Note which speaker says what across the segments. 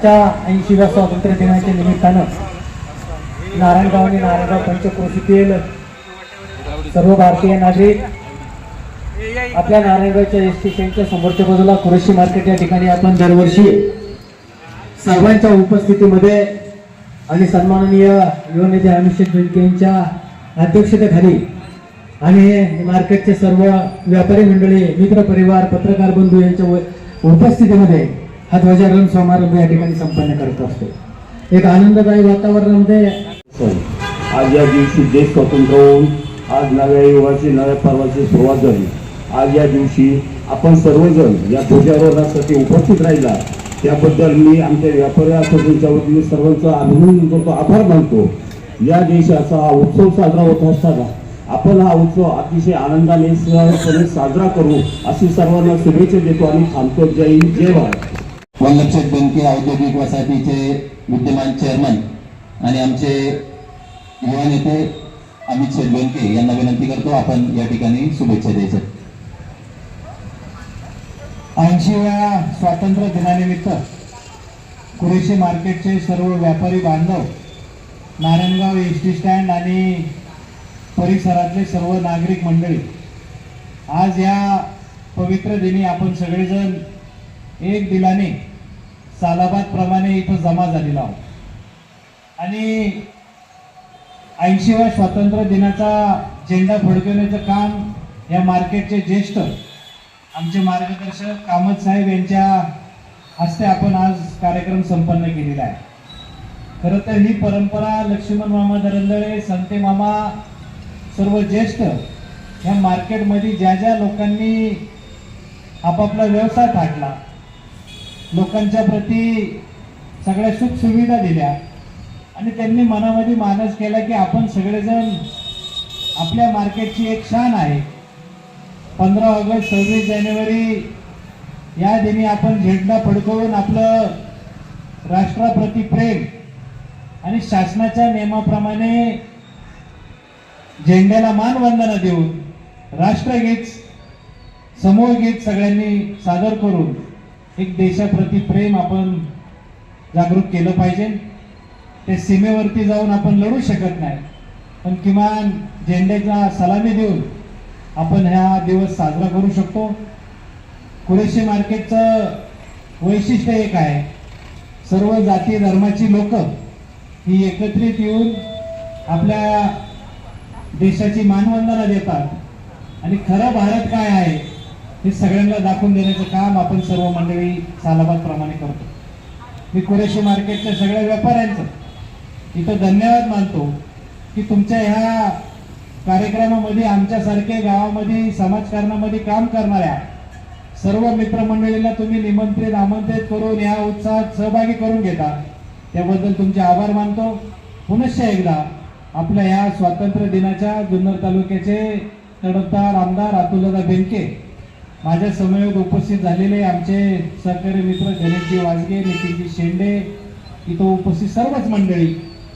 Speaker 1: देशाच्या 80व्या स्वातंत्र्य दिनाच्या निमित्तानं नारायणगाव आणि नारायणगाव पंचक्रोशीतील सर्व भारतीय नागरिक आपल्या नारायणगावच्या एसटी स्टँडच्या समोरच्या बाजूला कुरेशी मार्केट या ठिकाणी आपण दरवर्षी सर्वांच्या उपस्थितीमध्ये आणि सन्माननीय युवा नेते अमित बेनके यांच्या अध्यक्षतेखाली आणि मार्केटचे सर्व व्यापारी मंडळी, मित्र परिवार, पत्रकार बंधू यांच्या उपस्थितीमध्ये हा ध्वजारोहण समारंभ या ठिकाणी संपन्न करत असतो. एक आनंददायी वातावरणामध्ये
Speaker 2: आज या दिवशी देश स्वतंत्र होऊन आज नव्या युगाची नव्या पर्वाची सुरुवात झाली. आज या दिवशी आपण सर्वजण या ध्वजारोहणासाठी उपस्थित राहिला त्याबद्दल मी आमच्या व्यापारी असोसिएशनच्या वतीने सर्वांचं अभिनंदन करतो, आभार मानतो. या देशाचा हा उत्सव साजरा होत असताना आपण हा उत्सव अतिशय आनंदाने सहजपणे साजरा करू अशी सर्वांना शुभेच्छा देतो आणि थांबतो. जय हिंद, जय भारत.
Speaker 3: वल्लभशेठ बेनके औद्योगिक वसाहतीचे विद्यमान चेअरमन आणि आमचे युवा नेते अमित बेनके यांना विनंती करतो आपण या ठिकाणी शुभेच्छा द्यायच्या.
Speaker 1: 80व्या स्वातंत्र्य दिनानिमित्त कुरेशी मार्केटचे सर्व व्यापारी बांधव, नारायणगाव एसटी स्टँड आणि परिसरातले सर्व नागरिक मंडळी, आज या पवित्र दिनी आपण सगळेजण एक दिलाने सालाबाद प्रमाणे इथं जमा झालेलो आहोत आणि 80व्या स्वातंत्र्य दिनाचा झेंडा फडकवण्याचं काम या मार्केटचे ज्येष्ठ आमचे मार्गदर्शक कामत साहेब यांच्या हस्ते आपण आज कार्यक्रम संपन्न केलेला आहे. खरं तर ही परंपरा लक्ष्मण मामा दरंदळे, संते मामा, सर्व ज्येष्ठ या मार्केटमध्ये ज्या ज्या लोकांनी आपापला व्यवसाय टाकला, लोकांच्या प्रती सगळ्या सुख सुविधा दिल्या आणि त्यांनी मनामध्ये मानस केला की आपण सगळेजण आपल्या मार्केटची एक शान आहे. 15 ऑगस्ट 26 जानेवारी या दिनी आपण झेंडा फडकवून आपलं राष्ट्राप्रती प्रेम आणि शासनाच्या नियमाप्रमाणे झेंड्याला मानवंदना देऊन राष्ट्रगीत, समूह गीत सगळ्यांनी सादर करून एक देशाप्रती प्रेम आपण जागृत केलं पाहिजे. ते सीमेवरती जाऊन आपण लढू शकत नाही, पण किमान झेंड्याचा सलामी देऊन आपण हा दिवस साजरा करू शकतो. कुरेशी मार्केटचं वैशिष्ट्य एक आहे, सर्व जाती धर्माची लोक ही एकत्रित येऊन आपल्या देशाची मानवंदना देतात आणि खरं भारत काय आहे हे सगळ्यांना दाखवून देण्याचं काम आपण सर्व मंडळी सालाबाद प्रमाणे करतो. मी कुरेशी मार्केटच्या सगळ्या व्यापाऱ्यांचं इथं धन्यवाद मानतो की तुमच्या ह्या कार्यक्रमामध्ये आमच्यासारख्या गावामध्ये समाजकारणामध्ये काम करणाऱ्या सर्व मित्रमंडळींना तुम्ही निमंत्रित आमंत्रित करून या उत्सवात सहभागी करून घेता, त्याबद्दल तुमचे आभार मानतो. पुनश्च एकदा आपल्या या स्वातंत्र्य दिनाच्या जुन्नर तालुक्याचे तडफदार आमदार अतुलदादा बेनके, माझ्या समवेत उपस्थित झालेले आमचे सहकारी मित्र गणेशजी वाजगे, नितीनजी शेंडे, इथं उपस्थित सर्वच मंडळी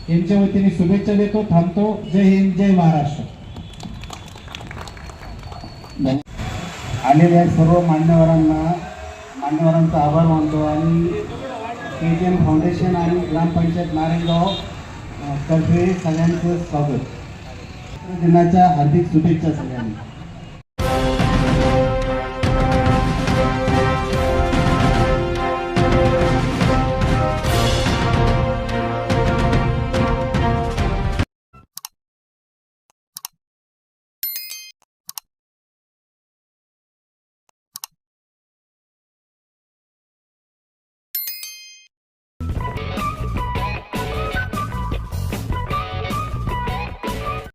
Speaker 1: यांच्या वतीने शुभेच्छा देतो. थांबतो. जय हिंद, जय महाराष्ट्र.
Speaker 4: आलेल्या सर्व मान्यवरांचा आभार मानतो आणि KGM फाउंडेशन आणि ग्रामपंचायत नारायणगाव तर्फे सगळ्यांचं स्वागत. दिनाच्या हार्दिक शुभेच्छा सगळ्यांना.